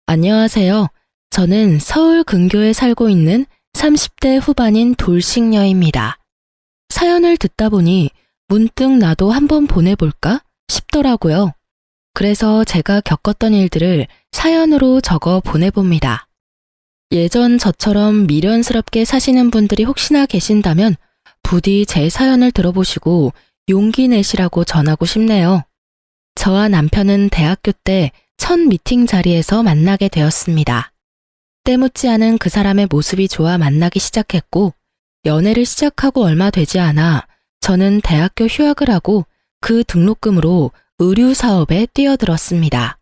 안녕하세요. 저는 서울 근교에 살고 있는 30대 후반인 돌싱녀입니다. 사연을 듣다 보니 문득 나도 한번 보내볼까 싶더라고요. 그래서 제가 겪었던 일들을 사연으로 적어 보내봅니다. 예전 저처럼 미련스럽게 사시는 분들이 혹시나 계신다면 부디 제 사연을 들어보시고 용기 내시라고 전하고 싶네요. 저와 남편은 대학교 때 첫 미팅 자리에서 만나게 되었습니다. 때묻지 않은 그 사람의 모습이 좋아 만나기 시작했고, 연애를 시작하고 얼마 되지 않아 저는 대학교 휴학을 하고 그 등록금으로 의류 사업에 뛰어들었습니다.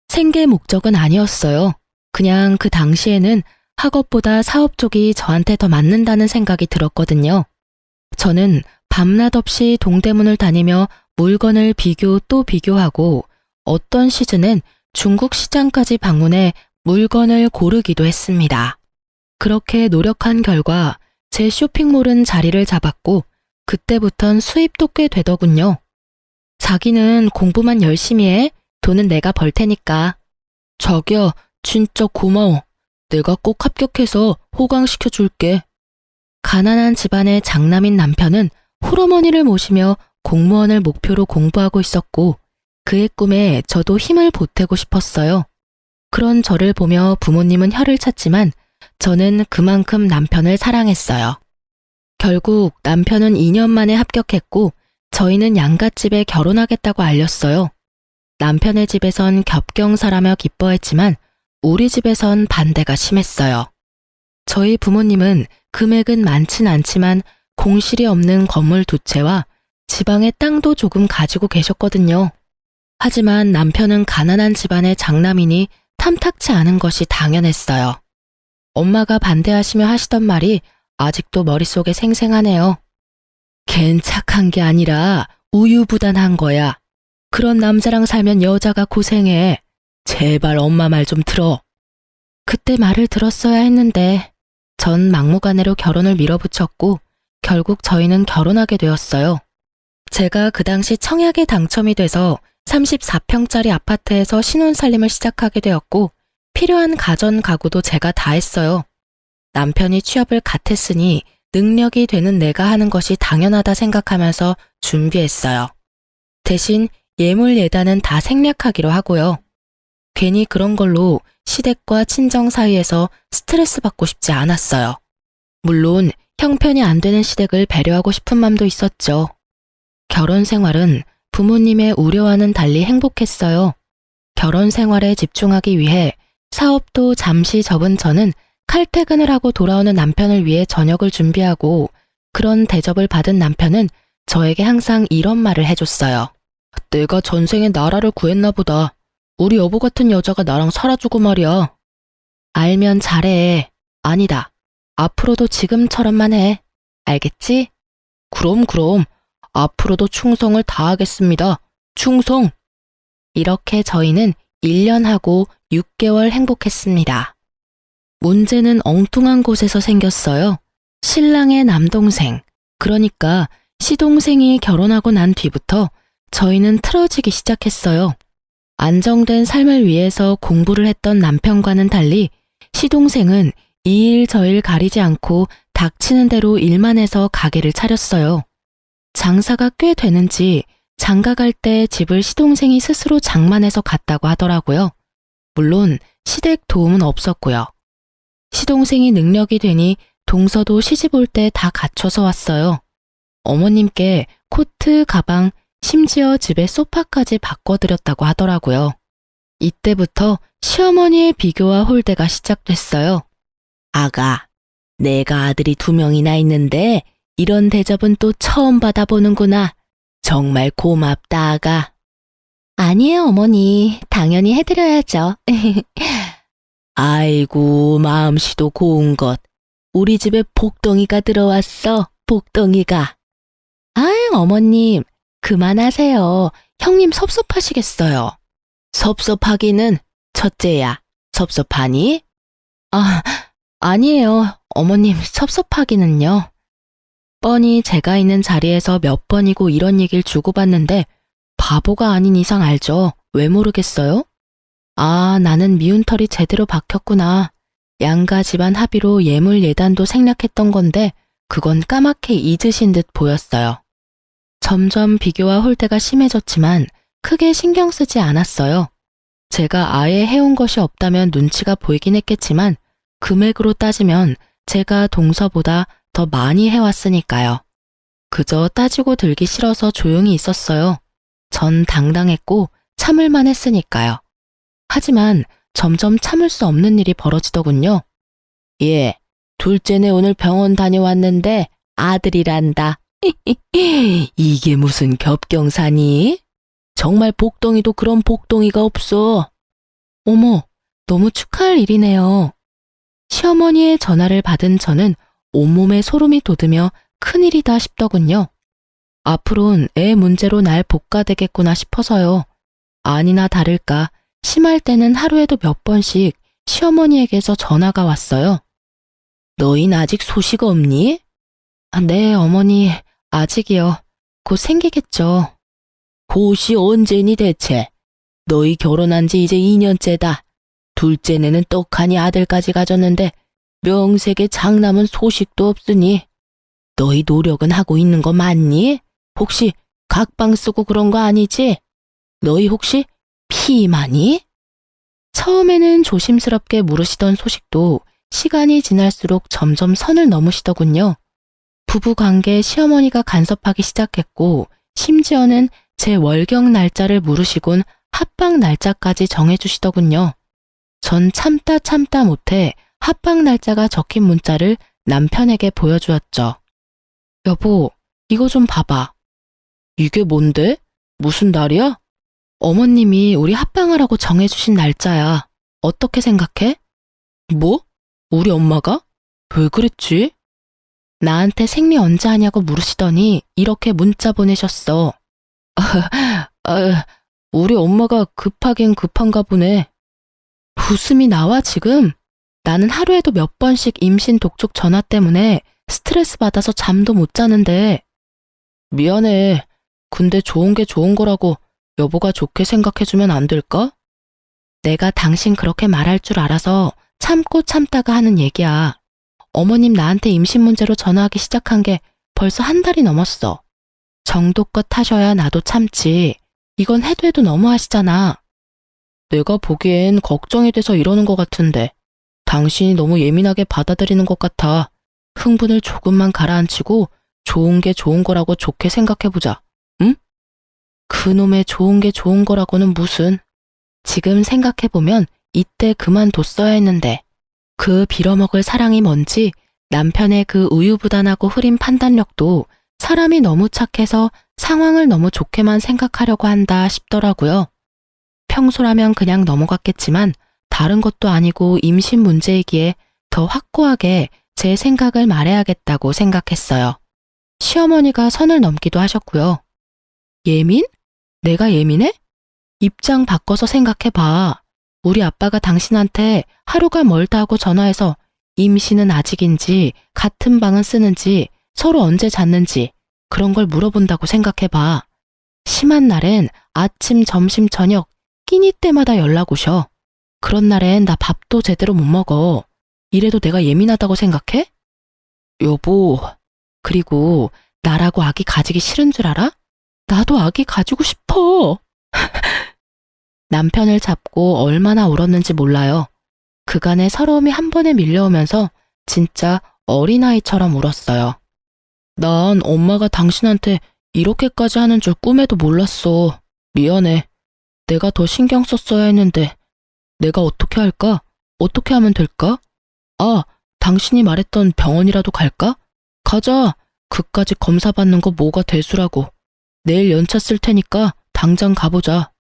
생계 목적은 아니었어요. 그냥 그 당시에는 학업보다 사업 쪽이 저한테 더 맞는다는 생각이 들었거든요. 저는 밤낮 없이 동대문을 다니며 물건을 비교 또 비교하고 어떤 시즌엔 중국 시장까지 방문해 물건을 고르기도 했습니다. 그렇게 노력한 결과 제 쇼핑몰은 자리를 잡았고 그때부턴 수입도 꽤 되더군요. 자기는 공부만 열심히 해. 돈은 내가 벌 테니까. 자기야, 진짜 고마워. 내가 꼭 합격해서 호강시켜 줄게. 가난한 집안의 장남인 남편은 홀어머니를 모시며 공무원을 목표로 공부하고 있었고 그의 꿈에 저도 힘을 보태고 싶었어요. 그런 저를 보며 부모님은 혀를 찼지만 저는 그만큼 남편을 사랑했어요. 결국 남편은 2년 만에 합격했고 저희는 양갓집에 결혼하겠다고 알렸어요. 남편의 집에선 겹경사라며 기뻐했지만 우리 집에선 반대가 심했어요. 저희 부모님은 금액은 많진 않지만 공실이 없는 건물 두 채와 지방의 땅도 조금 가지고 계셨거든요. 하지만 남편은 가난한 집안의 장남이니 탐탁치 않은 것이 당연했어요. 엄마가 반대하시며 하시던 말이 아직도 머릿속에 생생하네요. 걘 착한 게 아니라 우유부단한 거야. 그런 남자랑 살면 여자가 고생해. 제발 엄마 말 좀 들어. 그때 말을 들었어야 했는데 전 막무가내로 결혼을 밀어붙였고 결국 저희는 결혼하게 되었어요. 제가 그 당시 청약에 당첨이 돼서 34평짜리 아파트에서 신혼살림을 시작하게 되었고 필요한 가전 가구도 제가 다 했어요. 남편이 취업을 갓 했으니 능력이 되는 내가 하는 것이 당연하다 생각하면서 준비했어요. 대신 예물 예단은 다 생략하기로 하고요. 괜히 그런 걸로 시댁과 친정 사이에서 스트레스 받고 싶지 않았어요. 물론 형편이 안 되는 시댁을 배려하고 싶은 마음도 있었죠. 결혼 생활은 부모님의 우려와는 달리 행복했어요. 결혼 생활에 집중하기 위해 사업도 잠시 접은 저는 칼퇴근을 하고 돌아오는 남편을 위해 저녁을 준비하고 그런 대접을 받은 남편은 저에게 항상 이런 말을 해줬어요. 내가 전생에 나라를 구했나 보다. 우리 여보 같은 여자가 나랑 살아주고 말이야. 알면 잘해. 아니다. 앞으로도 지금처럼만 해. 알겠지? 그럼. 앞으로도 충성을 다하겠습니다. 충성! 이렇게 저희는 1년하고 6개월 행복했습니다. 문제는 엉뚱한 곳에서 생겼어요. 신랑의 남동생, 그러니까 시동생이 결혼하고 난 뒤부터 저희는 틀어지기 시작했어요. 안정된 삶을 위해서 공부를 했던 남편과는 달리 시동생은 이 일 저 일 가리지 않고 닥치는 대로 일만 해서 가게를 차렸어요. 장사가 꽤 되는지 장가 갈 때 집을 시동생이 스스로 장만해서 갔다고 하더라고요. 물론 시댁 도움은 없었고요. 시동생이 능력이 되니 동서도 시집 올 때 다 갖춰서 왔어요. 어머님께 코트, 가방, 심지어 집에 소파까지 바꿔드렸다고 하더라고요. 이때부터 시어머니의 비교와 홀대가 시작됐어요. 아가, 내가 아들이 2명이나 있는데 이런 대접은 또 처음 받아보는구나. 정말 고맙다, 아가. 아니에요, 어머니. 당연히 해드려야죠. 아이고, 마음씨도 고운 것. 우리 집에 복덩이가 들어왔어, 복덩이가. 아유, 어머님, 그만하세요. 형님 섭섭하시겠어요. 섭섭하기는 첫째야. 섭섭하니? 아니에요. 어머님, 섭섭하기는요. 뻔히 제가 있는 자리에서 몇 번이고 이런 얘기를 주고받는데 바보가 아닌 이상 알죠. 왜 모르겠어요? 아, 나는 미운털이 제대로 박혔구나. 양가 집안 합의로 예물 예단도 생략했던 건데 그건 까맣게 잊으신 듯 보였어요. 점점 비교와 홀대가 심해졌지만 크게 신경 쓰지 않았어요. 제가 아예 해온 것이 없다면 눈치가 보이긴 했겠지만 금액으로 따지면 제가 동서보다 더 많이 해왔으니까요. 그저 따지고 들기 싫어서 조용히 있었어요. 전 당당했고 참을만 했으니까요. 하지만 점점 참을 수 없는 일이 벌어지더군요. 예, 둘째네 오늘 병원 다녀왔는데 아들이란다. 이게 무슨 겹경사니? 정말 복덩이도 그런 복덩이가 없어. 어머, 너무 축하할 일이네요. 시어머니의 전화를 받은 저는 온몸에 소름이 돋으며 큰일이다 싶더군요. 앞으론 애 문제로 날 볶아대겠구나 싶어서요. 아니나 다를까 심할 때는 하루에도 몇 번씩 시어머니에게서 전화가 왔어요. 너흰 아직 소식 없니? 네, 어머니, 아직이요. 곧 생기겠죠. 곧이 언제니 대체? 너희 결혼한 지 이제 2년째다. 둘째네는 떡하니 아들까지 가졌는데 명색에 장남은 소식도 없으니 너희 노력은 하고 있는 거 맞니? 혹시 각방 쓰고 그런 거 아니지? 너희 혹시 피임하니? 처음에는 조심스럽게 물으시던 소식도 시간이 지날수록 점점 선을 넘으시더군요. 부부관계에 시어머니가 간섭하기 시작했고 심지어는 제 월경 날짜를 물으시곤 합방 날짜까지 정해주시더군요. 전 참다 못해 합방 날짜가 적힌 문자를 남편에게 보여주었죠. 여보, 이거 좀 봐봐. 이게 뭔데? 무슨 날이야? 어머님이 우리 합방하라고 정해주신 날짜야. 어떻게 생각해? 뭐? 우리 엄마가? 왜 그랬지? 나한테 생리 언제 하냐고 물으시더니 이렇게 문자 보내셨어. 우리 엄마가 급하긴 급한가 보네. 웃음이 나와 지금? 나는 하루에도 몇 번씩 임신 독촉 전화 때문에 스트레스 받아서 잠도 못 자는데. 미안해. 근데 좋은 게 좋은 거라고 여보가 좋게 생각해주면 안 될까? 내가 당신 그렇게 말할 줄 알아서 참고 참다가 하는 얘기야. 어머님 나한테 임신 문제로 전화하기 시작한 게 벌써 한 달이 넘었어. 정도껏 하셔야 나도 참지. 이건 해도 너무하시잖아. 내가 보기엔 걱정이 돼서 이러는 것 같은데 당신이 너무 예민하게 받아들이는 것 같아. 흥분을 조금만 가라앉히고 좋은 게 좋은 거라고 좋게 생각해보자. 응? 그놈의 좋은 게 좋은 거라고는 무슨. 지금 생각해보면 이때 그만뒀어야 했는데 그 빌어먹을 사랑이 뭔지 남편의 그 우유부단하고 흐린 판단력도 사람이 너무 착해서 상황을 너무 좋게만 생각하려고 한다 싶더라고요. 평소라면 그냥 넘어갔겠지만 다른 것도 아니고 임신 문제이기에 더 확고하게 제 생각을 말해야겠다고 생각했어요. 시어머니가 선을 넘기도 하셨고요. 예민? 내가 예민해? 입장 바꿔서 생각해봐. 우리 아빠가 당신한테 하루가 멀다 하고 전화해서 임신은 아직인지 같은 방은 쓰는지 서로 언제 잤는지 그런 걸 물어본다고 생각해봐. 심한 날엔 아침, 점심, 저녁 끼니 때마다 연락 오셔. 그런 날엔 나 밥도 제대로 못 먹어. 이래도 내가 예민하다고 생각해? 여보, 그리고 나라고 아기 가지기 싫은 줄 알아? 나도 아기 가지고 싶어. 남편을 잡고 얼마나 울었는지 몰라요. 그간의 서러움이 한 번에 밀려오면서 진짜 어린아이처럼 울었어요. 난 엄마가 당신한테 이렇게까지 하는 줄 꿈에도 몰랐어. 미안해. 내가 더 신경 썼어야 했는데 내가 어떻게 할까? 어떻게 하면 될까? 아, 당신이 말했던 병원이라도 갈까? 가자. 그까지 검사 받는 거 뭐가 대수라고. 내일 연차 쓸 테니까 당장 가보자.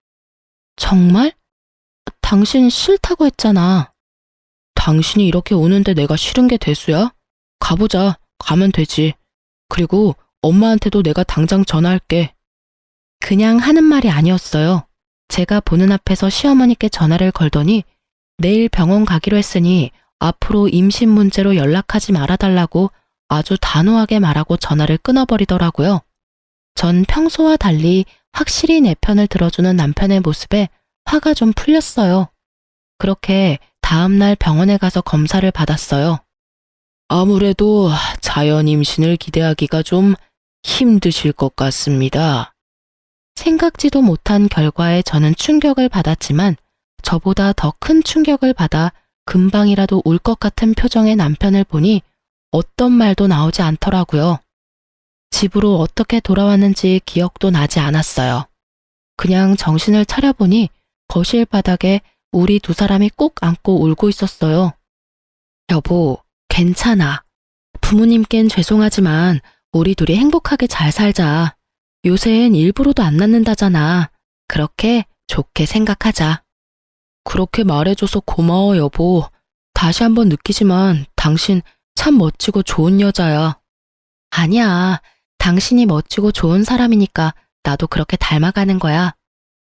정말? 당신 싫다고 했잖아. 당신이 이렇게 오는데 내가 싫은 게 대수야? 가보자. 가면 되지. 그리고 엄마한테도 내가 당장 전화할게. 그냥 하는 말이 아니었어요. 제가 보는 앞에서 시어머니께 전화를 걸더니 내일 병원 가기로 했으니 앞으로 임신 문제로 연락하지 말아달라고 아주 단호하게 말하고 전화를 끊어버리더라고요. 전 평소와 달리 확실히 내 편을 들어주는 남편의 모습에 화가 좀 풀렸어요. 그렇게 다음날 병원에 가서 검사를 받았어요. 아무래도 자연 임신을 기대하기가 좀 힘드실 것 같습니다. 생각지도 못한 결과에 저는 충격을 받았지만 저보다 더 큰 충격을 받아 금방이라도 울 것 같은 표정의 남편을 보니 어떤 말도 나오지 않더라고요. 집으로 어떻게 돌아왔는지 기억도 나지 않았어요. 그냥 정신을 차려보니 거실 바닥에 우리 두 사람이 꼭 안고 울고 있었어요. 여보, 괜찮아. 부모님께는 죄송하지만 우리 둘이 행복하게 잘 살자. 요새는 일부러도 안 낳는다잖아. 그렇게 좋게 생각하자. 그렇게 말해줘서 고마워, 여보. 다시 한번 느끼지만 당신 참 멋지고 좋은 여자야. 아니야. 당신이 멋지고 좋은 사람이니까 나도 그렇게 닮아가는 거야.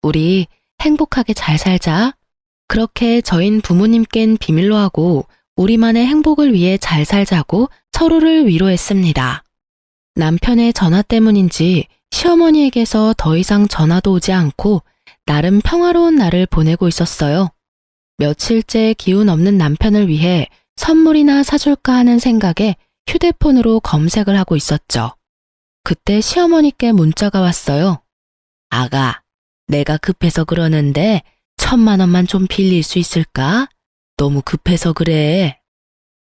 우리 행복하게 잘 살자. 그렇게 저흰 부모님께는 비밀로 하고 우리만의 행복을 위해 잘 살자고 서로를 위로했습니다. 남편의 전화 때문인지 시어머니에게서 더 이상 전화도 오지 않고 나름 평화로운 날을 보내고 있었어요. 며칠째 기운 없는 남편을 위해 선물이나 사줄까 하는 생각에 휴대폰으로 검색을 하고 있었죠. 그때 시어머니께 문자가 왔어요. 아가, 내가 급해서 그러는데 1,000만 원만 좀 빌릴 수 있을까? 너무 급해서 그래.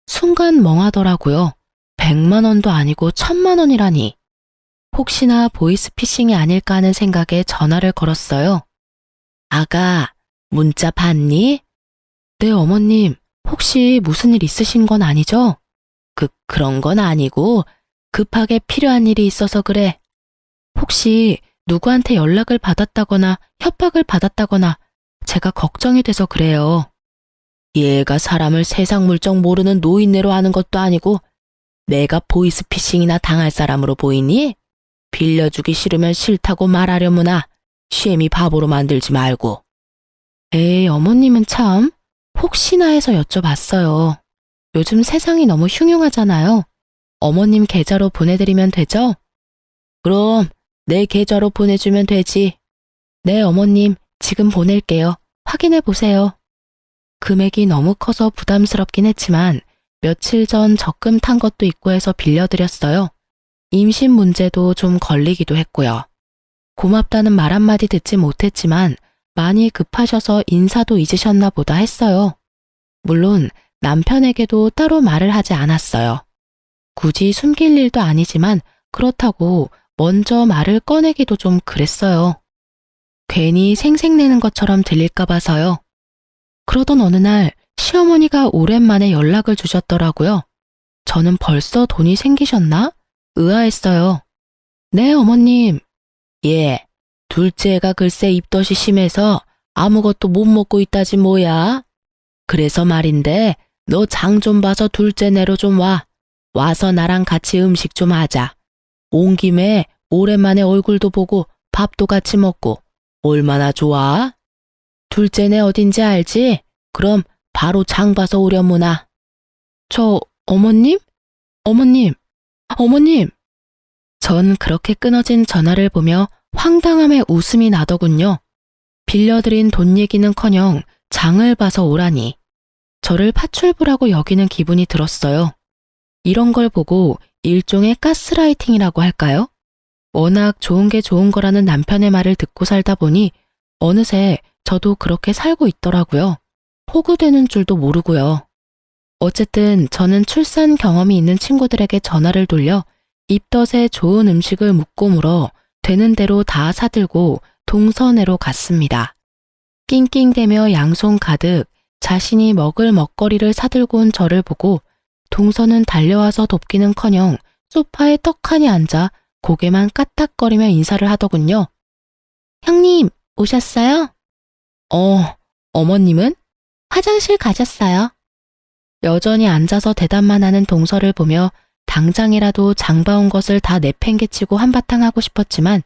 순간 멍하더라고요. 100만 원도 아니고 1,000만 원이라니. 혹시나 보이스피싱이 아닐까 하는 생각에 전화를 걸었어요. 아가, 문자 봤니? 네, 어머님. 혹시 무슨 일 있으신 건 아니죠? 그런 건 아니고 급하게 필요한 일이 있어서 그래. 혹시 누구한테 연락을 받았다거나 협박을 받았다거나 제가 걱정이 돼서 그래요. 얘가 사람을 세상 물정 모르는 노인네로 하는 것도 아니고 내가 보이스피싱이나 당할 사람으로 보이니? 빌려주기 싫으면 싫다고 말하려무나 쉐미 바보로 만들지 말고. 에이, 어머님은 참 혹시나 해서 여쭤봤어요. 요즘 세상이 너무 흉흉하잖아요. 어머님 계좌로 보내드리면 되죠? 그럼 내 계좌로 보내주면 되지. 네, 어머님, 지금 보낼게요. 확인해 보세요. 금액이 너무 커서 부담스럽긴 했지만 며칠 전 적금 탄 것도 있고 해서 빌려드렸어요. 임신 문제도 좀 걸리기도 했고요. 고맙다는 말 한마디 듣지 못했지만 많이 급하셔서 인사도 잊으셨나 보다 했어요. 물론 남편에게도 따로 말을 하지 않았어요. 굳이 숨길 일도 아니지만 그렇다고 먼저 말을 꺼내기도 좀 그랬어요. 괜히 생색내는 것처럼 들릴까 봐서요. 그러던 어느 날 시어머니가 오랜만에 연락을 주셨더라고요. 저는 벌써 돈이 생기셨나? 의아했어요. 네, 어머님. 예, 둘째가 글쎄 입덧이 심해서 아무것도 못 먹고 있다지 뭐야. 그래서 말인데 너 장 좀 봐서 둘째 내로 좀 와. 와서 나랑 같이 음식 좀 하자. 온 김에 오랜만에 얼굴도 보고 밥도 같이 먹고 얼마나 좋아? 둘째네 어딘지 알지? 그럼 바로 장 봐서 오려무나. 어머님? 어머님! 전 그렇게 끊어진 전화를 보며 황당함에 웃음이 나더군요. 빌려드린 돈 얘기는커녕 장을 봐서 오라니. 저를 파출부라고 여기는 기분이 들었어요. 이런 걸 보고 일종의 가스라이팅이라고 할까요? 워낙 좋은 게 좋은 거라는 남편의 말을 듣고 살다 보니 어느새 저도 그렇게 살고 있더라고요. 호구되는 줄도 모르고요. 어쨌든 저는 출산 경험이 있는 친구들에게 전화를 돌려 입덧에 좋은 음식을 묻고 물어 되는 대로 다 사들고 동서내로 갔습니다. 낑낑대며 양손 가득 자신이 먹을 먹거리를 사들고 온 저를 보고 동서는 달려와서 돕기는커녕 소파에 떡하니 앉아 고개만 까딱거리며 인사를 하더군요. 형님, 오셨어요? 어머님은? 화장실 가셨어요. 여전히 앉아서 대답만 하는 동서를 보며 당장이라도 장봐온 것을 다 내팽개치고 한바탕 하고 싶었지만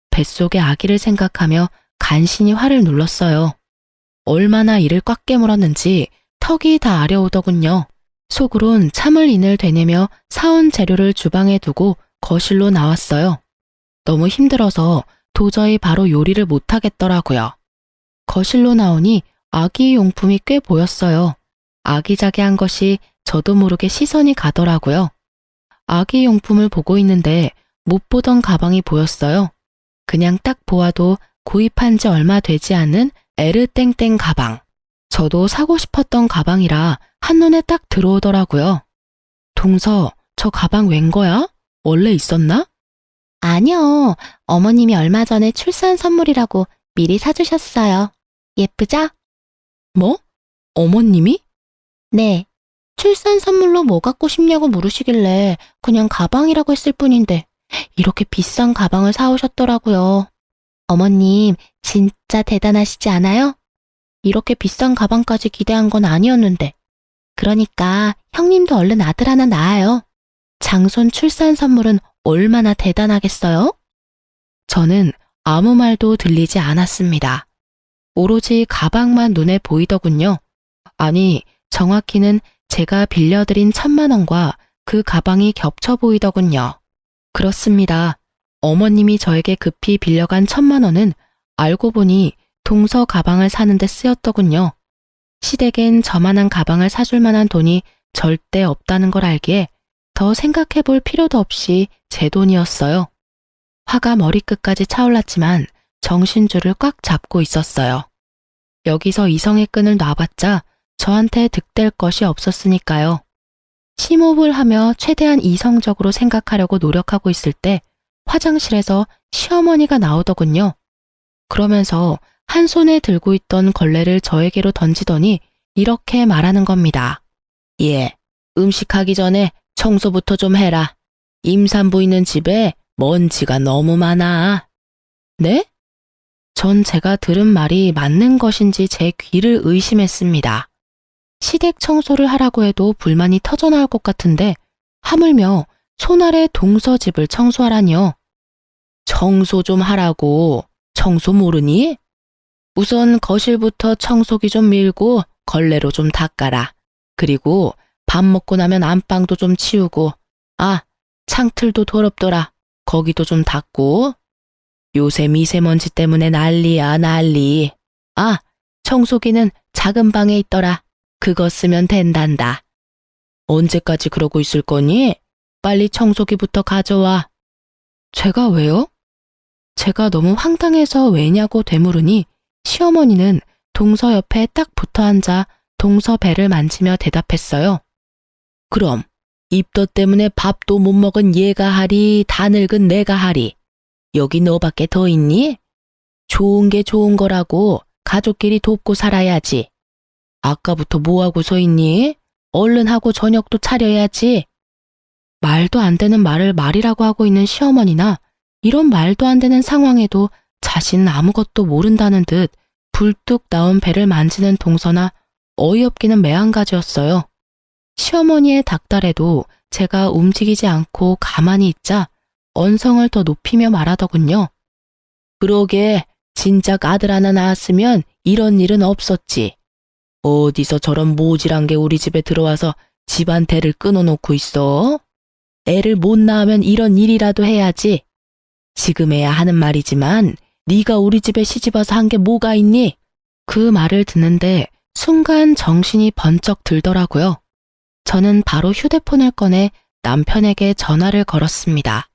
뱃속의 아기를 생각하며 간신히 화를 눌렀어요. 얼마나 이를 꽉 깨물었는지 턱이 다 아려오더군요. 속으론 참을 인을 되내며 사온 재료를 주방에 두고 거실로 나왔어요. 너무 힘들어서 도저히 바로 요리를 못하겠더라고요. 거실로 나오니 아기 용품이 꽤 보였어요. 아기자기한 것이 저도 모르게 시선이 가더라고요. 아기 용품을 보고 있는데 못 보던 가방이 보였어요. 그냥 딱 보아도 구입한 지 얼마 되지 않은 에르땡땡 가방. 저도 사고 싶었던 가방이라 한눈에 딱 들어오더라고요. 동서, 저 가방 웬 거야? 원래 있었나? 아니요. 어머님이 얼마 전에 출산 선물이라고 미리 사주셨어요. 예쁘죠? 뭐? 어머님이? 네. 출산 선물로 뭐 갖고 싶냐고 물으시길래 그냥 가방이라고 했을 뿐인데 이렇게 비싼 가방을 사오셨더라고요. 어머님 진짜 대단하시지 않아요? 이렇게 비싼 가방까지 기대한 건 아니었는데. 그러니까 형님도 얼른 아들 하나 낳아요. 장손 출산 선물은 얼마나 대단하겠어요? 저는 아무 말도 들리지 않았습니다. 오로지 가방만 눈에 보이더군요. 아니, 정확히는 제가 빌려드린 1,000만 원과 그 가방이 겹쳐 보이더군요. 그렇습니다. 어머님이 저에게 급히 빌려간 1,000만 원은 알고 보니 동서 가방을 사는데 쓰였더군요. 시댁엔 저만한 가방을 사줄 만한 돈이 절대 없다는 걸 알기에 더 생각해 볼 필요도 없이 제 돈이었어요. 화가 머리끝까지 차올랐지만 정신줄을 꽉 잡고 있었어요. 여기서 이성의 끈을 놔봤자 저한테 득될 것이 없었으니까요. 심호흡을 하며 최대한 이성적으로 생각하려고 노력하고 있을 때 화장실에서 시어머니가 나오더군요. 그러면서 한 손에 들고 있던 걸레를 저에게로 던지더니 이렇게 말하는 겁니다. 예, 음식하기 전에 청소부터 좀 해라. 임산부 있는 집에 먼지가 너무 많아. 네? 전 제가 들은 말이 맞는 것인지 제 귀를 의심했습니다. 시댁 청소를 하라고 해도 불만이 터져나올 것 같은데 하물며 손아래 동서 집을 청소하라니요. 청소 좀 하라고. 청소 모르니? 우선 거실부터 청소기 좀 밀고 걸레로 좀 닦아라. 그리고 밥 먹고 나면 안방도 좀 치우고, 아, 창틀도 더럽더라. 거기도 좀 닦고. 요새 미세먼지 때문에 난리야, 난리. 아, 청소기는 작은 방에 있더라. 그거 쓰면 된단다. 언제까지 그러고 있을 거니? 빨리 청소기부터 가져와. 제가 왜요? 제가 너무 황당해서 왜냐고 되물으니 시어머니는 동서 옆에 딱 붙어 앉아 동서 배를 만지며 대답했어요. 그럼 입덧 때문에 밥도 못 먹은 얘가 하리, 다 늙은 내가 하리. 여기 너밖에 더 있니? 좋은 게 좋은 거라고 가족끼리 돕고 살아야지. 아까부터 뭐하고 서 있니? 얼른 하고 저녁도 차려야지. 말도 안 되는 말을 말이라고 하고 있는 시어머니나 이런 말도 안 되는 상황에도 자신은 아무것도 모른다는 듯 불뚝 나온 배를 만지는 동서나 어이없기는 매한가지였어요. 시어머니의 닥달에도 제가 움직이지 않고 가만히 있자 언성을 더 높이며 말하더군요. 그러게 진작 아들 하나 낳았으면 이런 일은 없었지. 어디서 저런 모질한 게 우리 집에 들어와서 집안 대를 끊어놓고 있어? 애를 못 낳으면 이런 일이라도 해야지. 지금에야 하는 말이지만 네가 우리 집에 시집와서 한 게 뭐가 있니? 그 말을 듣는데 순간 정신이 번쩍 들더라고요. 저는 바로 휴대폰을 꺼내 남편에게 전화를 걸었습니다.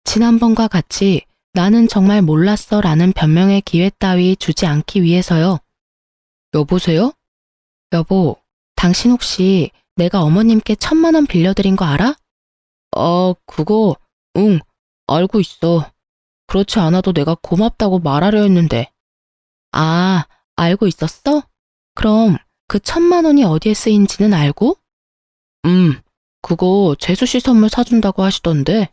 지난번과 같이 나는 정말 몰랐어 라는 변명의 기회 따위 주지 않기 위해서요. 여보세요? 여보, 당신 혹시 내가 어머님께 1,000만 원 빌려드린 거 알아? 그거, 응, 알고 있어. 그렇지 않아도 내가 고맙다고 말하려 했는데. 아, 알고 있었어? 그럼 그 1,000만 원이 어디에 쓰인지는 알고? 그거 재수씨 선물 사준다고 하시던데.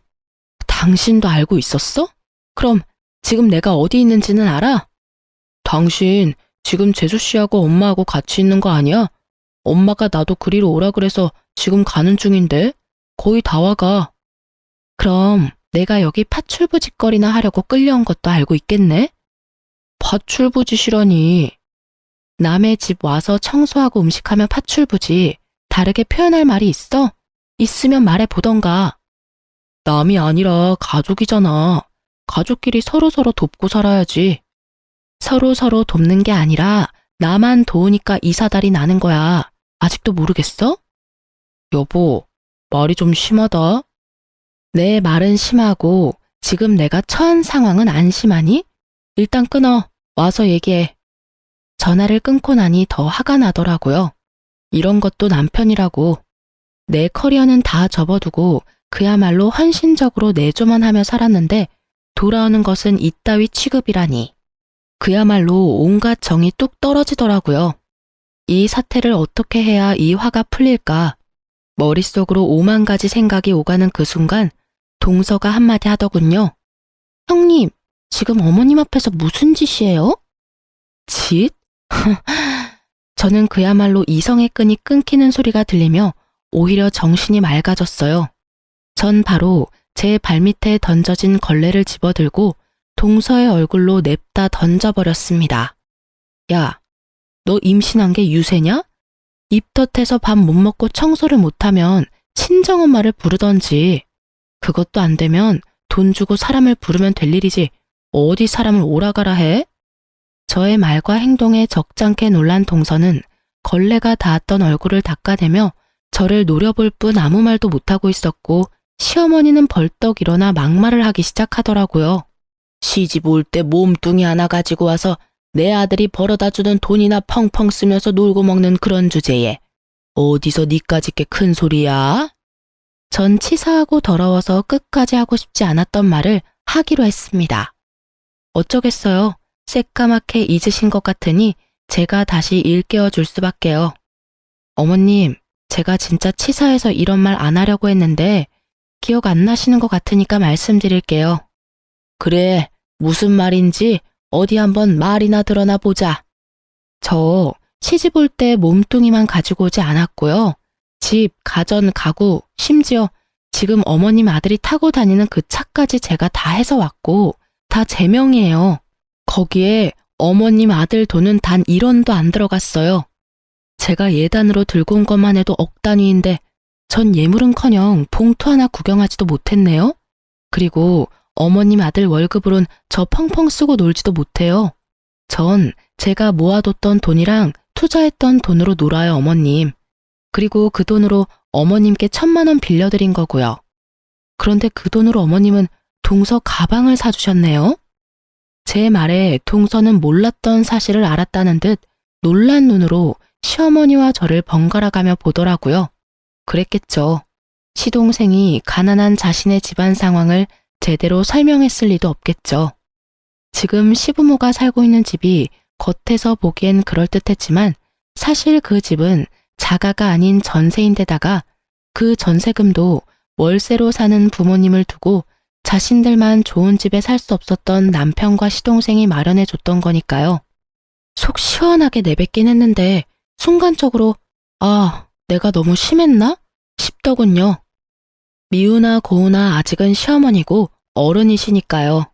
당신도 알고 있었어? 그럼 지금 내가 어디 있는지는 알아? 당신 지금 재수씨하고 엄마하고 같이 있는 거 아니야? 엄마가 나도 그리로 오라 그래서 지금 가는 중인데 거의 다 와가. 그럼 내가 여기 파출부짓거리나 하려고 끌려온 것도 알고 있겠네? 파출부짓이라니. 남의 집 와서 청소하고 음식하면 파출부지. 다르게 표현할 말이 있어? 있으면 말해보던가. 남이 아니라 가족이잖아. 가족끼리 서로서로 돕고 살아야지. 서로서로 돕는 게 아니라 나만 도우니까 이 사달이 나는 거야. 아직도 모르겠어? 여보, 말이 좀 심하다. 내 말은 심하고 지금 내가 처한 상황은 안 심하니? 일단 끊어. 와서 얘기해. 전화를 끊고 나니 더 화가 나더라고요. 이런 것도 남편이라고. 내 커리어는 다 접어두고 그야말로 헌신적으로 내조만 하며 살았는데 돌아오는 것은 이따위 취급이라니. 그야말로 온갖 정이 뚝 떨어지더라고요. 이 사태를 어떻게 해야 이 화가 풀릴까? 머릿속으로 5만 가지 생각이 오가는 그 순간 동서가 한마디 하더군요. 형님, 지금 어머님 앞에서 무슨 짓이에요? 짓? 저는 그야말로 이성의 끈이 끊기는 소리가 들리며 오히려 정신이 맑아졌어요. 전 바로 제 발밑에 던져진 걸레를 집어들고 동서의 얼굴로 냅다 던져버렸습니다. 야, 너 임신한 게 유세냐? 입덧해서 밥 못 먹고 청소를 못하면 친정엄마를 부르던지. 그것도 안 되면 돈 주고 사람을 부르면 될 일이지 어디 사람을 오라가라 해? 저의 말과 행동에 적잖게 놀란 동서는 걸레가 닿았던 얼굴을 닦아내며 저를 노려볼 뿐 아무 말도 못하고 있었고 시어머니는 벌떡 일어나 막말을 하기 시작하더라고요. 시집 올 때 몸뚱이 하나 가지고 와서 내 아들이 벌어다주는 돈이나 펑펑 쓰면서 놀고 먹는 그런 주제에 어디서 니까짓 게 큰 소리야? 전 치사하고 더러워서 끝까지 하고 싶지 않았던 말을 하기로 했습니다. 어쩌겠어요. 새까맣게 잊으신 것 같으니 제가 다시 일깨워 줄 수밖에요. 어머님, 제가 진짜 치사해서 이런 말 안 하려고 했는데 기억 안 나시는 것 같으니까 말씀드릴게요. 그래, 무슨 말인지 어디 한번 말이나 드러나 보자. 저 시집 올 때 몸뚱이만 가지고 오지 않았고요. 집, 가전, 가구, 심지어 지금 어머님 아들이 타고 다니는 그 차까지 제가 다 해서 왔고 다 제 명이에요. 거기에 어머님 아들 돈은 단 1원도 안 들어갔어요. 제가 예단으로 들고 온 것만 해도 억 단위인데 전 예물은커녕 봉투 하나 구경하지도 못했네요. 그리고 어머님 아들 월급으론 저 펑펑 쓰고 놀지도 못해요. 전 제가 모아뒀던 돈이랑 투자했던 돈으로 놀아요, 어머님. 그리고 그 돈으로 어머님께 1,000만 원 빌려드린 거고요. 그런데 그 돈으로 어머님은 동서 가방을 사주셨네요. 제 말에 동서는 몰랐던 사실을 알았다는 듯 놀란 눈으로 시어머니와 저를 번갈아가며 보더라고요. 그랬겠죠. 시동생이 가난한 자신의 집안 상황을 제대로 설명했을 리도 없겠죠. 지금 시부모가 살고 있는 집이 겉에서 보기엔 그럴듯했지만 사실 그 집은 자가가 아닌 전세인데다가 그 전세금도 월세로 사는 부모님을 두고 자신들만 좋은 집에 살 수 없었던 남편과 시동생이 마련해 줬던 거니까요. 속 시원하게 내뱉긴 했는데 순간적으로 아, 내가 너무 심했나? 싶더군요. 미우나 고우나 아직은 시어머니고 어른이시니까요.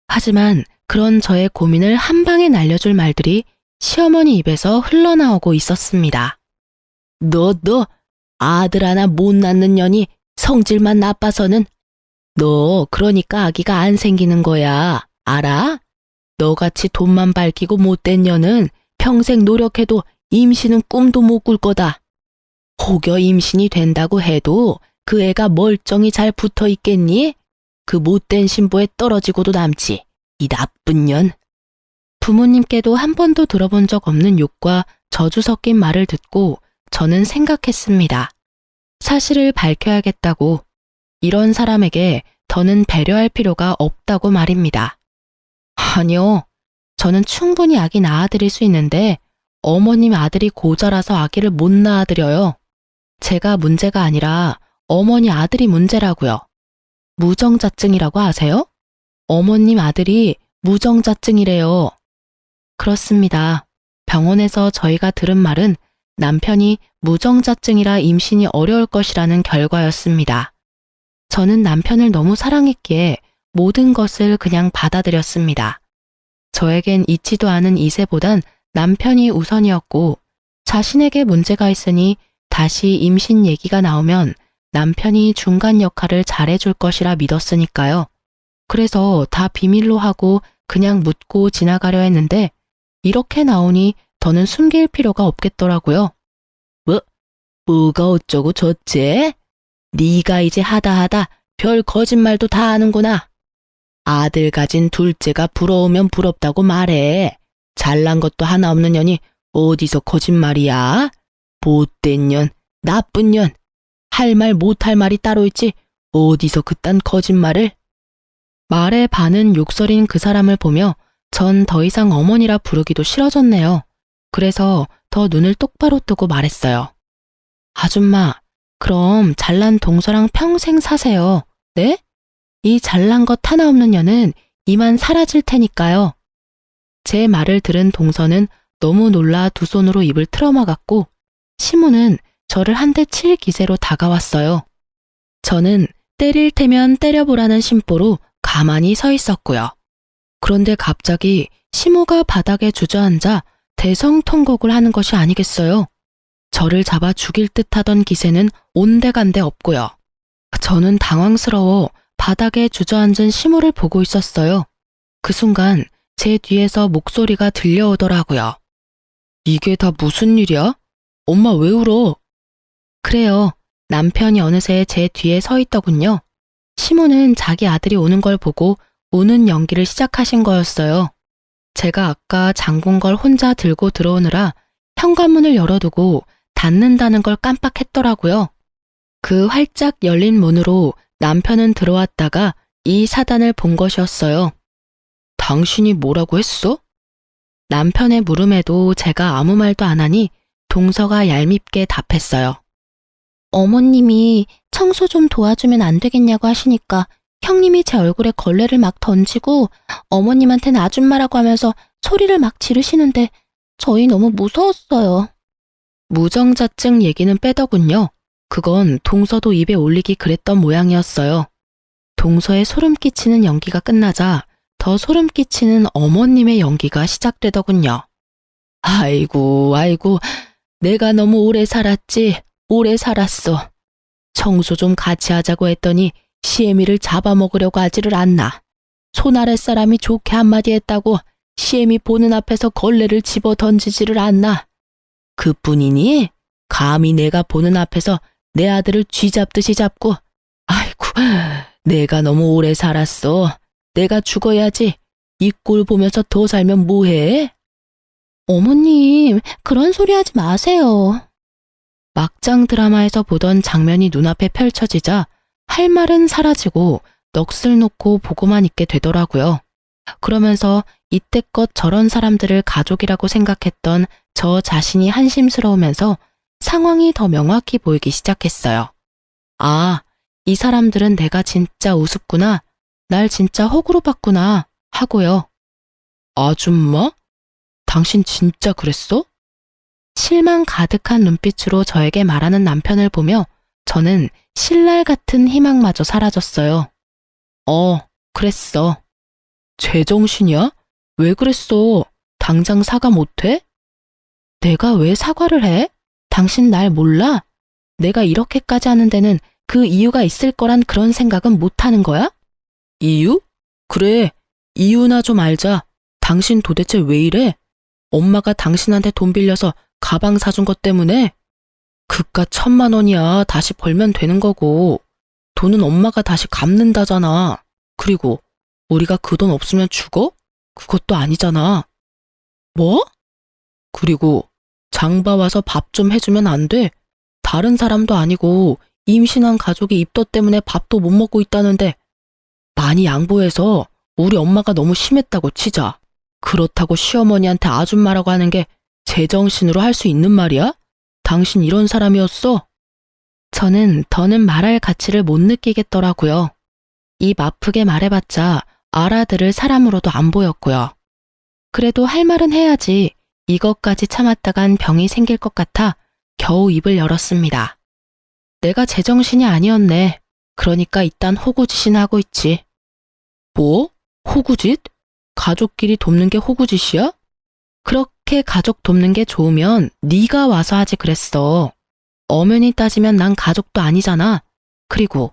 하지만 그런 저의 고민을 한 방에 날려줄 말들이 시어머니 입에서 흘러나오고 있었습니다. 너 아들 하나 못 낳는 년이 성질만 나빠서는 너 그러니까 아기가 안 생기는 거야. 알아? 너같이 돈만 밝히고 못된 년은 평생 노력해도 임신은 꿈도 못 꿀 거다. 혹여 임신이 된다고 해도 그 애가 멀쩡히 잘 붙어 있겠니? 그 못된 신부에 떨어지고도 남지. 이 나쁜 년. 부모님께도 한 번도 들어본 적 없는 욕과 저주 섞인 말을 듣고 저는 생각했습니다. 사실을 밝혀야겠다고. 이런 사람에게 더는 배려할 필요가 없다고 말입니다. 아니요. 저는 충분히 아기 낳아드릴 수 있는데 어머님 아들이 고자라서 아기를 못 낳아드려요. 제가 문제가 아니라 어머니 아들이 문제라고요. 무정자증이라고 아세요? 어머님 아들이 무정자증이래요. 그렇습니다. 병원에서 저희가 들은 말은 남편이 무정자증이라 임신이 어려울 것이라는 결과였습니다. 저는 남편을 너무 사랑했기에 모든 것을 그냥 받아들였습니다. 저에겐 있지도 않은 이세보단 남편이 우선이었고 자신에게 문제가 있으니 다시 임신 얘기가 나오면 남편이 중간 역할을 잘해줄 것이라 믿었으니까요. 그래서 다 비밀로 하고 그냥 묻고 지나가려 했는데 이렇게 나오니 더는 숨길 필요가 없겠더라고요. 뭐가 어쩌고 저째? 네가 이제 하다 별 거짓말도 다 하는구나. 아들 가진 둘째가 부러우면 부럽다고 말해. 잘난 것도 하나 없는 년이 어디서 거짓말이야? 못된 년, 나쁜 년. 할 말 못할 말이 따로 있지 어디서 그딴 거짓말을? 말에 반은 욕설인 그 사람을 보며 전 더 이상 어머니라 부르기도 싫어졌네요. 그래서 더 눈을 똑바로 뜨고 말했어요. 아줌마, 그럼 잘난 동서랑 평생 사세요. 네? 이 잘난 것 하나 없는 년은 이만 사라질 테니까요. 제 말을 들은 동서는 너무 놀라 두 손으로 입을 틀어막았고 시모는 저를 한 대 칠 기세로 다가왔어요. 저는 때릴 테면 때려보라는 심보로 가만히 서 있었고요. 그런데 갑자기 시모가 바닥에 주저앉아 대성통곡을 하는 것이 아니겠어요. 저를 잡아 죽일 듯 하던 기세는 온데간데 없고요. 저는 당황스러워 바닥에 주저앉은 시모를 보고 있었어요. 그 순간 제 뒤에서 목소리가 들려오더라고요. 이게 다 무슨 일이야? 엄마 왜 울어? 그래요. 남편이 어느새 제 뒤에 서 있더군요. 시모는 자기 아들이 오는 걸 보고 우는 연기를 시작하신 거였어요. 제가 아까 잠근 걸 혼자 들고 들어오느라 현관문을 열어두고 닫는다는 걸 깜빡했더라고요. 그 활짝 열린 문으로 남편은 들어왔다가 이 사단을 본 것이었어요. 당신이 뭐라고 했어? 남편의 물음에도 제가 아무 말도 안 하니 동서가 얄밉게 답했어요. 어머님이 청소 좀 도와주면 안 되겠냐고 하시니까 형님이 제 얼굴에 걸레를 막 던지고 어머님한테는 아줌마라고 하면서 소리를 막 지르시는데 저희 너무 무서웠어요. 무정자증 얘기는 빼더군요. 그건 동서도 입에 올리기 그랬던 모양이었어요. 동서의 소름 끼치는 연기가 끝나자 더 소름 끼치는 어머님의 연기가 시작되더군요. 아이고, 내가 너무 오래 살았지. 오래 살았어. 청소 좀 같이 하자고 했더니 시애미를 잡아먹으려고 하지를 않나. 손 아래 사람이 좋게 한마디 했다고 시애미 보는 앞에서 걸레를 집어 던지지를 않나. 그뿐이니 감히 내가 보는 앞에서 내 아들을 쥐잡듯이 잡고 아이고 내가 너무 오래 살았어. 내가 죽어야지. 이 꼴 보면서 더 살면 뭐해? 어머님 그런 소리 하지 마세요. 막장 드라마에서 보던 장면이 눈앞에 펼쳐지자 할 말은 사라지고 넋을 놓고 보고만 있게 되더라고요. 그러면서 이때껏 저런 사람들을 가족이라고 생각했던 저 자신이 한심스러우면서 상황이 더 명확히 보이기 시작했어요. 아, 이 사람들은 내가 진짜 우습구나, 날 진짜 호구로 봤구나 하고요. 아줌마? 당신 진짜 그랬어? 실망 가득한 눈빛으로 저에게 말하는 남편을 보며 저는 신랄 같은 희망마저 사라졌어요. 그랬어. 제정신이야? 왜 그랬어? 당장 사과 못해? 내가 왜 사과를 해? 당신 날 몰라? 내가 이렇게까지 하는 데는 그 이유가 있을 거란 그런 생각은 못하는 거야? 이유? 그래, 이유나 좀 알자. 당신 도대체 왜 이래? 엄마가 당신한테 돈 빌려서 가방 사준 것 때문에? 그깟 1,000만 원이야 다시 벌면 되는 거고 돈은 엄마가 다시 갚는다잖아. 그리고 우리가 그 돈 없으면 죽어? 그것도 아니잖아. 뭐? 그리고 장봐 와서 밥 좀 해주면 안 돼? 다른 사람도 아니고 임신한 가족이 입덧 때문에 밥도 못 먹고 있다는데 많이 양보해서 우리 엄마가 너무 심했다고 치자. 그렇다고 시어머니한테 아줌마라고 하는 게 제정신으로 할 수 있는 말이야? 당신 이런 사람이었어? 저는 더는 말할 가치를 못 느끼겠더라고요. 입 아프게 말해봤자 알아들을 사람으로도 안 보였고요. 그래도 할 말은 해야지. 이것까지 참았다간 병이 생길 것 같아 겨우 입을 열었습니다. 내가 제정신이 아니었네. 그러니까 일단 호구짓이나 하고 있지. 뭐? 호구짓? 가족끼리 돕는 게 호구짓이야? 그렇게 가족 돕는 게 좋으면 네가 와서 하지 그랬어. 엄연히 따지면 난 가족도 아니잖아. 그리고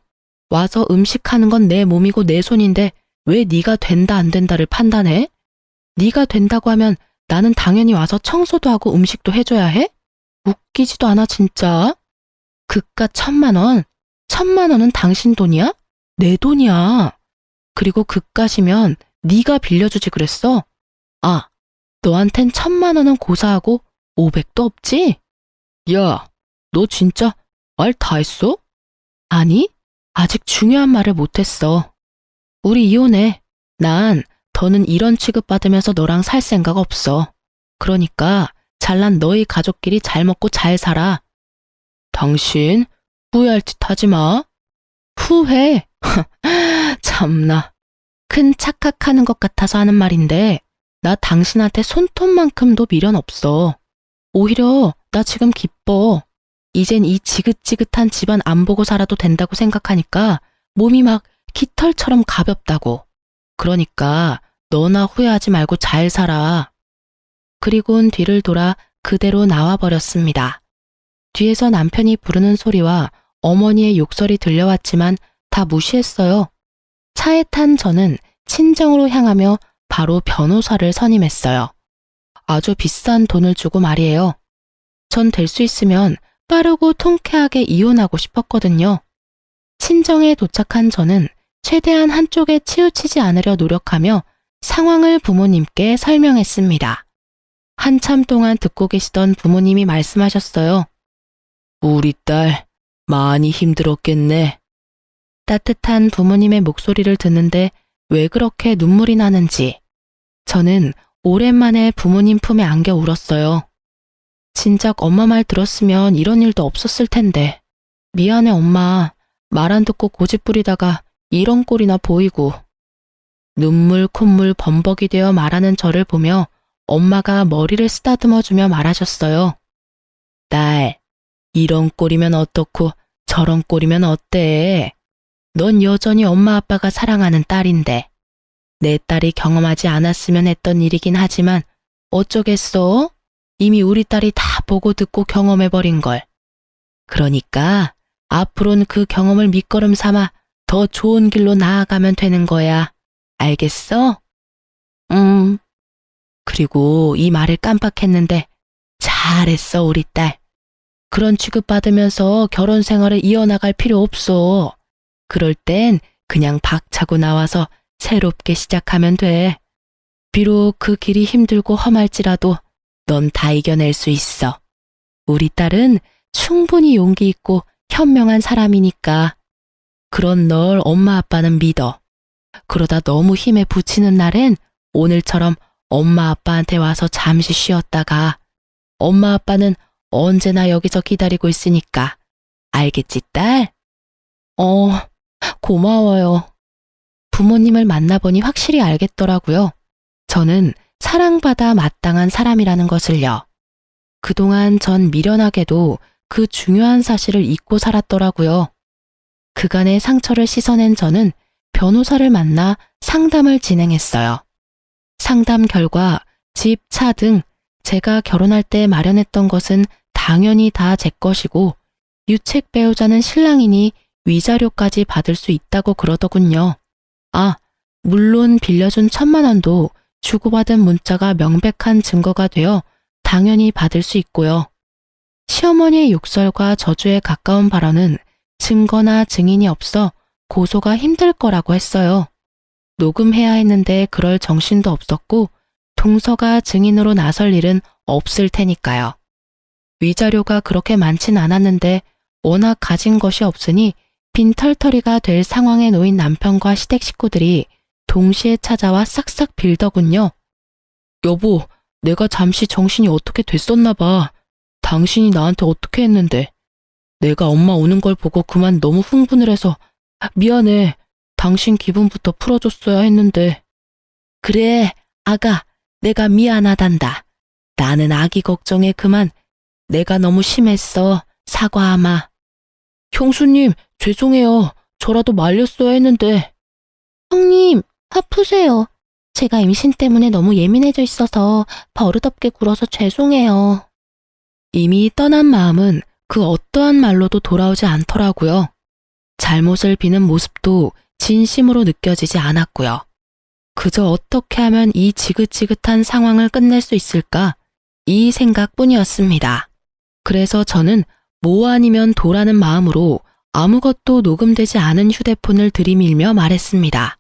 와서 음식하는 건 내 몸이고 내 손인데 왜 네가 된다 안 된다를 판단해? 네가 된다고 하면 나는 당연히 와서 청소도 하고 음식도 해줘야 해? 웃기지도 않아, 진짜. 그깟 1,000만 원. 1,000만 원은 당신 돈이야? 내 돈이야. 그리고 그깟이면 네가 빌려주지 그랬어. 아, 너한텐 1,000만 원은 고사하고 500도 없지? 야, 너 진짜 말 다 했어? 아니, 아직 중요한 말을 못했어. 우리 이혼해. 난 더는 이런 취급받으면서 너랑 살 생각 없어. 그러니까 잘난 너희 가족끼리 잘 먹고 잘 살아. 당신 후회할 짓 하지 마. 후회? 참나. 큰 착각하는 것 같아서 하는 말인데 나 당신한테 손톱만큼도 미련 없어. 오히려 나 지금 기뻐. 이젠 이 지긋지긋한 집안 안 보고 살아도 된다고 생각하니까 몸이 막 깃털처럼 가볍다고. 그러니까 너나 후회하지 말고 잘 살아. 그리곤 뒤를 돌아 그대로 나와버렸습니다. 뒤에서 남편이 부르는 소리와 어머니의 욕설이 들려왔지만 다 무시했어요. 차에 탄 저는 친정으로 향하며 바로 변호사를 선임했어요. 아주 비싼 돈을 주고 말이에요. 전 될 수 있으면 빠르고 통쾌하게 이혼하고 싶었거든요. 친정에 도착한 저는 최대한 한쪽에 치우치지 않으려 노력하며 상황을 부모님께 설명했습니다. 한참 동안 듣고 계시던 부모님이 말씀하셨어요. 우리 딸 많이 힘들었겠네. 따뜻한 부모님의 목소리를 듣는데 왜 그렇게 눈물이 나는지 저는 오랜만에 부모님 품에 안겨 울었어요. 진작 엄마 말 들었으면 이런 일도 없었을 텐데. 미안해 엄마. 말 안 듣고 고집 부리다가 이런 꼴이나 보이고. 눈물 콧물 범벅이 되어 말하는 저를 보며 엄마가 머리를 쓰다듬어주며 말하셨어요. 딸, 이런 꼴이면 어떻고 저런 꼴이면 어때? 넌 여전히 엄마 아빠가 사랑하는 딸인데. 내 딸이 경험하지 않았으면 했던 일이긴 하지만 어쩌겠어? 이미 우리 딸이 다 보고 듣고 경험해버린 걸. 그러니까 앞으로는 그 경험을 밑거름 삼아 더 좋은 길로 나아가면 되는 거야. 알겠어? 그리고 이 말을 깜빡했는데 잘했어 우리 딸. 그런 취급받으면서 결혼 생활을 이어나갈 필요 없어. 그럴 땐 그냥 박차고 나와서 새롭게 시작하면 돼. 비록 그 길이 힘들고 험할지라도 넌 다 이겨낼 수 있어. 우리 딸은 충분히 용기 있고 현명한 사람이니까. 그런 널 엄마 아빠는 믿어. 그러다 너무 힘에 부치는 날엔 오늘처럼 엄마 아빠한테 와서 잠시 쉬었다가 엄마 아빠는 언제나 여기서 기다리고 있으니까. 알겠지, 딸? 고마워요. 부모님을 만나보니 확실히 알겠더라고요. 저는 사랑받아 마땅한 사람이라는 것을요. 그동안 전 미련하게도 그 중요한 사실을 잊고 살았더라고요. 그간의 상처를 씻어낸 저는 변호사를 만나 상담을 진행했어요. 상담 결과 집, 차 등 제가 결혼할 때 마련했던 것은 당연히 다 제 것이고 유책 배우자는 신랑이니 위자료까지 받을 수 있다고 그러더군요. 아, 물론 빌려준 1,000만 원도 주고받은 문자가 명백한 증거가 되어 당연히 받을 수 있고요. 시어머니의 욕설과 저주에 가까운 발언은 증거나 증인이 없어 고소가 힘들 거라고 했어요. 녹음해야 했는데 그럴 정신도 없었고 동서가 증인으로 나설 일은 없을 테니까요. 위자료가 그렇게 많진 않았는데 워낙 가진 것이 없으니 빈털터리가 될 상황에 놓인 남편과 시댁 식구들이 동시에 찾아와 싹싹 빌더군요. 여보, 내가 잠시 정신이 어떻게 됐었나 봐. 당신이 나한테 어떻게 했는데. 내가 엄마 우는 걸 보고 그만 너무 흥분을 해서 미안해. 당신 기분부터 풀어줬어야 했는데. 그래, 아가, 내가 미안하단다. 나는 아기 걱정에 그만 내가 너무 심했어. 사과하마. 형수님, 죄송해요. 저라도 말렸어야 했는데. 형님, 화 푸세요. 제가 임신 때문에 너무 예민해져 있어서 버릇없게 굴어서 죄송해요. 이미 떠난 마음은 그 어떠한 말로도 돌아오지 않더라고요. 잘못을 비는 모습도 진심으로 느껴지지 않았고요. 그저 어떻게 하면 이 지긋지긋한 상황을 끝낼 수 있을까? 이 생각뿐이었습니다. 그래서 저는 뭐 아니면 도라는 마음으로 아무것도 녹음되지 않은 휴대폰을 들이밀며 말했습니다.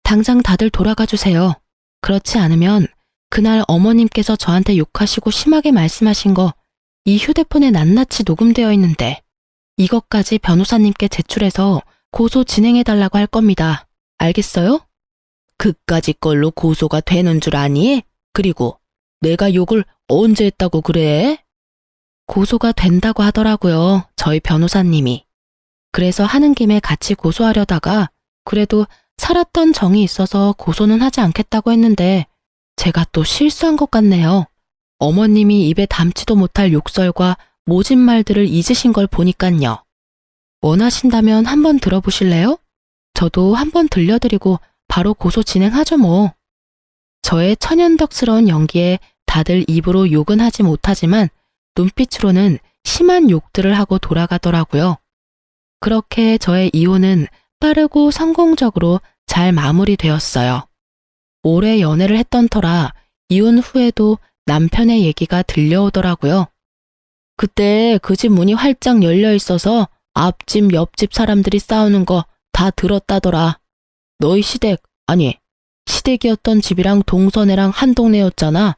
당장 다들 돌아가 주세요. 그렇지 않으면 그날 어머님께서 저한테 욕하시고 심하게 말씀하신 거 이 휴대폰에 낱낱이 녹음되어 있는데 이것까지 변호사님께 제출해서 고소 진행해달라고 할 겁니다. 알겠어요? 그까지 걸로 고소가 되는 줄 아니? 그리고 내가 욕을 언제 했다고 그래? 고소가 된다고 하더라고요. 저희 변호사님이. 그래서 하는 김에 같이 고소하려다가 그래도 살았던 정이 있어서 고소는 하지 않겠다고 했는데 제가 또 실수한 것 같네요. 어머님이 입에 담지도 못할 욕설과 모진 말들을 잊으신 걸 보니깐요. 원하신다면 한번 들어보실래요? 저도 한번 들려드리고 바로 고소 진행하죠 뭐. 저의 천연덕스러운 연기에 다들 입으로 욕은 하지 못하지만 눈빛으로는 심한 욕들을 하고 돌아가더라고요. 그렇게 저의 이혼은 빠르고 성공적으로 잘 마무리되었어요. 오래 연애를 했던 터라 이혼 후에도 남편의 얘기가 들려오더라고요. 그때 그 집 문이 활짝 열려 있어서 앞집 옆집 사람들이 싸우는 거 다 들었다더라. 너희 시댁이었던 집이랑 동서네랑 한 동네였잖아.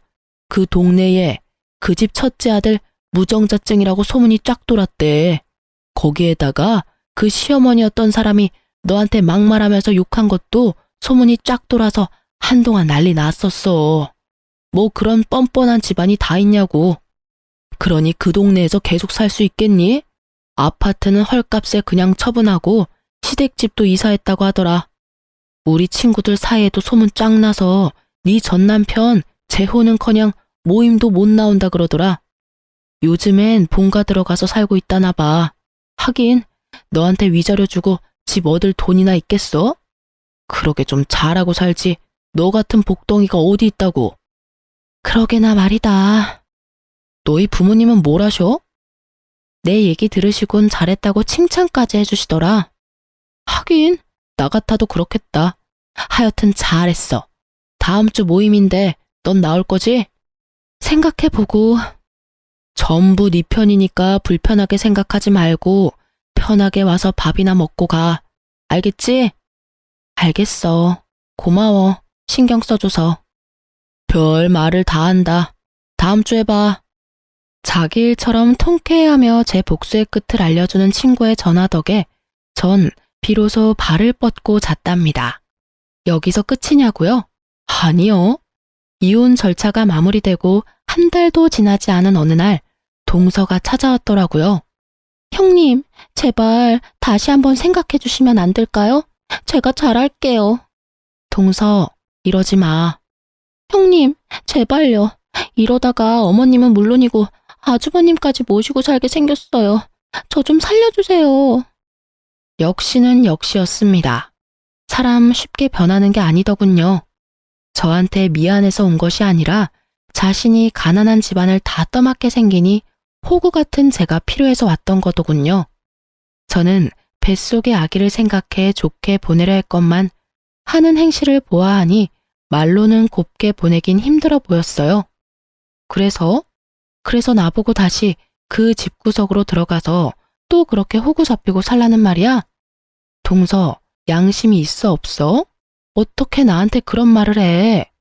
그 동네에 그 집 첫째 아들 무정자증이라고 소문이 쫙 돌았대. 거기에다가 그 시어머니였던 사람이 너한테 막말하면서 욕한 것도 소문이 쫙 돌아서 한동안 난리 났었어. 뭐 그런 뻔뻔한 집안이 다 있냐고. 그러니 그 동네에서 계속 살 수 있겠니? 아파트는 헐값에 그냥 처분하고 시댁집도 이사했다고 하더라. 우리 친구들 사이에도 소문 쫙 나서 네 전 남편 재혼은커녕 모임도 못 나온다 그러더라. 요즘엔 본가 들어가서 살고 있다나 봐. 하긴 너한테 위자료 주고 집 얻을 돈이나 있겠어? 그러게 좀 잘하고 살지. 너 같은 복덩이가 어디 있다고. 그러게나 말이다. 너희 부모님은 뭘 하셔? 내 얘기 들으시곤 잘했다고 칭찬까지 해주시더라. 하긴 나 같아도 그렇겠다. 하여튼 잘했어. 다음 주 모임인데 넌 나올 거지? 생각해보고. 전부 네 편이니까 불편하게 생각하지 말고 편하게 와서 밥이나 먹고 가. 알겠지? 알겠어. 고마워. 신경 써줘서. 별 말을 다 한다. 다음 주에 봐. 자기 일처럼 통쾌해하며 제 복수의 끝을 알려주는 친구의 전화 덕에 전 비로소 발을 뻗고 잤답니다. 여기서 끝이냐고요? 아니요. 이혼 절차가 마무리되고 한 달도 지나지 않은 어느 날 동서가 찾아왔더라고요. 형님, 제발 다시 한번 생각해 주시면 안 될까요? 제가 잘할게요. 동서, 이러지 마. 형님, 제발요. 이러다가 어머님은 물론이고 아주버님까지 모시고 살게 생겼어요. 저 좀 살려주세요. 역시는 역시였습니다. 사람 쉽게 변하는 게 아니더군요. 저한테 미안해서 온 것이 아니라 자신이 가난한 집안을 다 떠맡게 생기니 호구 같은 제가 필요해서 왔던 거더군요. 저는 뱃속의 아기를 생각해 좋게 보내려 했건만 하는 행실을 보아하니 말로는 곱게 보내긴 힘들어 보였어요. 그래서 나보고 다시 그 집구석으로 들어가서 또 그렇게 호구 잡히고 살라는 말이야? 동서, 양심이 있어 없어? 어떻게 나한테 그런 말을 해?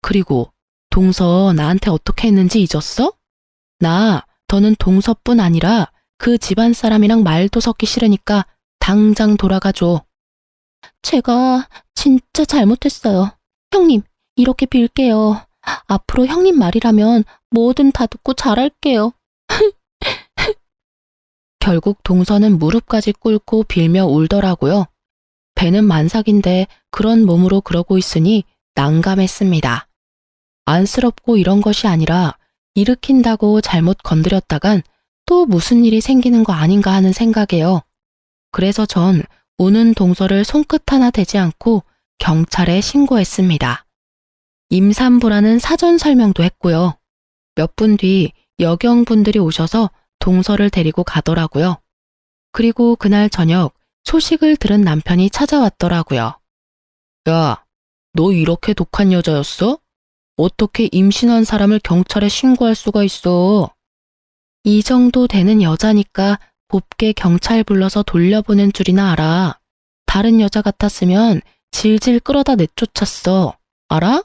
그리고 동서 나한테 어떻게 했는지 잊었어? 나 더는 동서뿐 아니라 그 집안 사람이랑 말도 섞기 싫으니까 당장 돌아가줘. 제가 진짜 잘못했어요. 형님, 이렇게 빌게요. 앞으로 형님 말이라면 뭐든 다 듣고 잘할게요. 결국 동서는 무릎까지 꿇고 빌며 울더라고요. 배는 만삭인데 그런 몸으로 그러고 있으니 난감했습니다. 안쓰럽고 이런 것이 아니라 일으킨다고 잘못 건드렸다간 또 무슨 일이 생기는 거 아닌가 하는 생각에요. 그래서 전 우는 동서를 손끝 하나 대지 않고 경찰에 신고했습니다. 임산부라는 사전 설명도 했고요. 몇 분 뒤 여경분들이 오셔서 동서를 데리고 가더라고요. 그리고 그날 저녁 소식을 들은 남편이 찾아왔더라고요. 야, 너 이렇게 독한 여자였어? 어떻게 임신한 사람을 경찰에 신고할 수가 있어? 이 정도 되는 여자니까 곱게 경찰 불러서 돌려보낸 줄이나 알아. 다른 여자 같았으면 질질 끌어다 내쫓았어. 알아?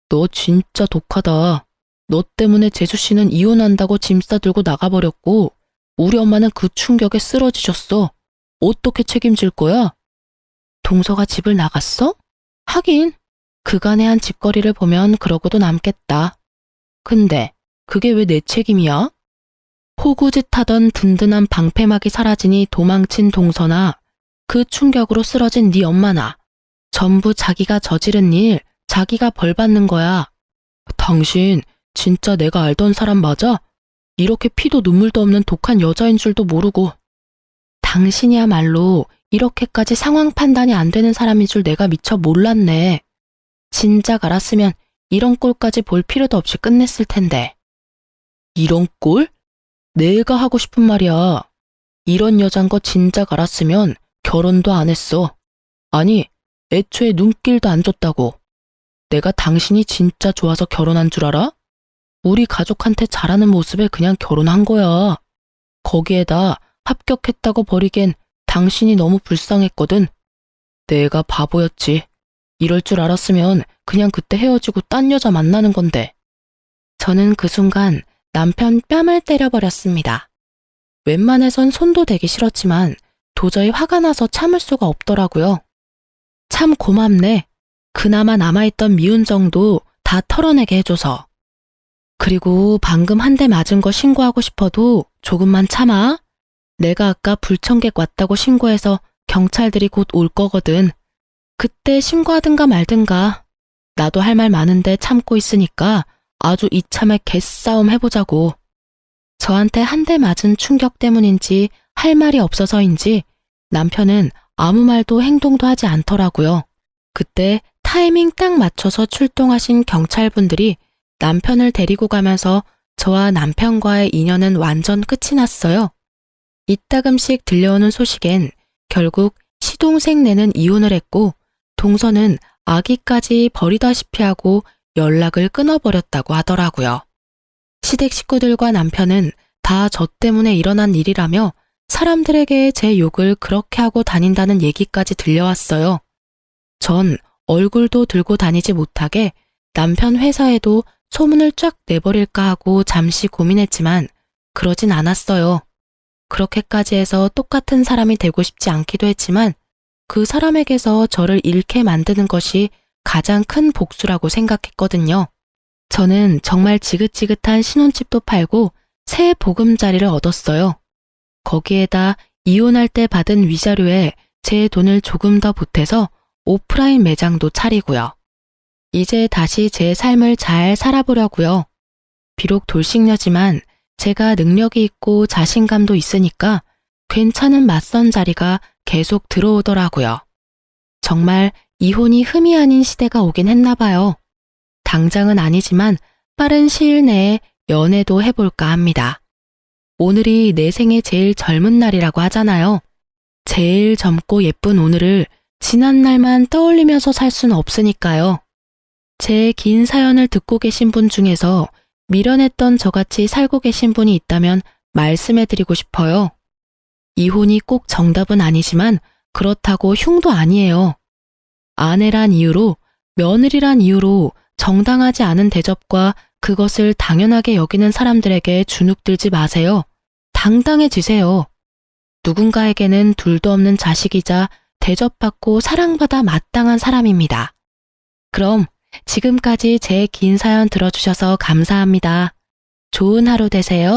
너 진짜 독하다. 너 때문에 재수 씨는 이혼한다고 짐 싸들고 나가버렸고 우리 엄마는 그 충격에 쓰러지셨어. 어떻게 책임질 거야? 동서가 집을 나갔어? 하긴 그간의 한 짓거리를 보면 그러고도 남겠다. 근데 그게 왜 내 책임이야? 호구짓 하던 든든한 방패막이 사라지니 도망친 동서나 그 충격으로 쓰러진 네 엄마나 전부 자기가 저지른 일, 자기가 벌 받는 거야. 당신 진짜 내가 알던 사람 맞아? 이렇게 피도 눈물도 없는 독한 여자인 줄도 모르고. 당신이야말로 이렇게까지 상황 판단이 안 되는 사람인 줄 내가 미처 몰랐네. 진작 알았으면 이런 꼴까지 볼 필요도 없이 끝냈을 텐데. 이런 꼴? 내가 하고 싶은 말이야. 이런 여잔 거 진작 알았으면 결혼도 안 했어. 아니, 애초에 눈길도 안 줬다고. 내가 당신이 진짜 좋아서 결혼한 줄 알아? 우리 가족한테 잘하는 모습에 그냥 결혼한 거야. 거기에다 합격했다고 버리기엔 당신이 너무 불쌍했거든. 내가 바보였지. 이럴 줄 알았으면 그냥 그때 헤어지고 딴 여자 만나는 건데. 저는 그 순간 남편 뺨을 때려버렸습니다. 웬만해선 손도 대기 싫었지만 도저히 화가 나서 참을 수가 없더라고요. 참 고맙네. 그나마 남아있던 미운 정도 다 털어내게 해줘서. 그리고 방금 한 대 맞은 거 신고하고 싶어도 조금만 참아. 내가 아까 불청객 왔다고 신고해서 경찰들이 곧 올 거거든. 그때 신고하든가 말든가. 나도 할 말 많은데 참고 있으니까 아주 이참에 개싸움 해보자고. 저한테 한 대 맞은 충격 때문인지 할 말이 없어서인지 남편은 아무 말도 행동도 하지 않더라고요. 그때 타이밍 딱 맞춰서 출동하신 경찰분들이 남편을 데리고 가면서 저와 남편과의 인연은 완전 끝이 났어요. 이따금씩 들려오는 소식엔 결국 시동생네는 이혼을 했고 동서는 아기까지 버리다시피 하고 연락을 끊어버렸다고 하더라고요. 시댁 식구들과 남편은 다 저 때문에 일어난 일이라며 사람들에게 제 욕을 그렇게 하고 다닌다는 얘기까지 들려왔어요. 전 얼굴도 들고 다니지 못하게 남편 회사에도 소문을 쫙 내버릴까 하고 잠시 고민했지만 그러진 않았어요. 그렇게까지 해서 똑같은 사람이 되고 싶지 않기도 했지만 그 사람에게서 저를 잃게 만드는 것이 가장 큰 복수라고 생각했거든요. 저는 정말 지긋지긋한 신혼집도 팔고 새 보금자리를 얻었어요. 거기에다 이혼할 때 받은 위자료에 제 돈을 조금 더 보태서 오프라인 매장도 차리고요. 이제 다시 제 삶을 잘 살아보려고요. 비록 돌싱녀지만 제가 능력이 있고 자신감도 있으니까 괜찮은 맞선 자리가 계속 들어오더라고요. 정말 이혼이 흠이 아닌 시대가 오긴 했나 봐요. 당장은 아니지만 빠른 시일 내에 연애도 해볼까 합니다. 오늘이 내 생애 제일 젊은 날이라고 하잖아요. 제일 젊고 예쁜 오늘을 지난 날만 떠올리면서 살 수는 없으니까요. 제 긴 사연을 듣고 계신 분 중에서 미련했던 저같이 살고 계신 분이 있다면 말씀해드리고 싶어요. 이혼이 꼭 정답은 아니지만 그렇다고 흉도 아니에요. 아내란 이유로, 며느리란 이유로 정당하지 않은 대접과 그것을 당연하게 여기는 사람들에게 주눅들지 마세요. 당당해지세요. 누군가에게는 둘도 없는 자식이자 대접받고 사랑받아 마땅한 사람입니다. 그럼 지금까지 제 긴 사연 들어주셔서 감사합니다. 좋은 하루 되세요.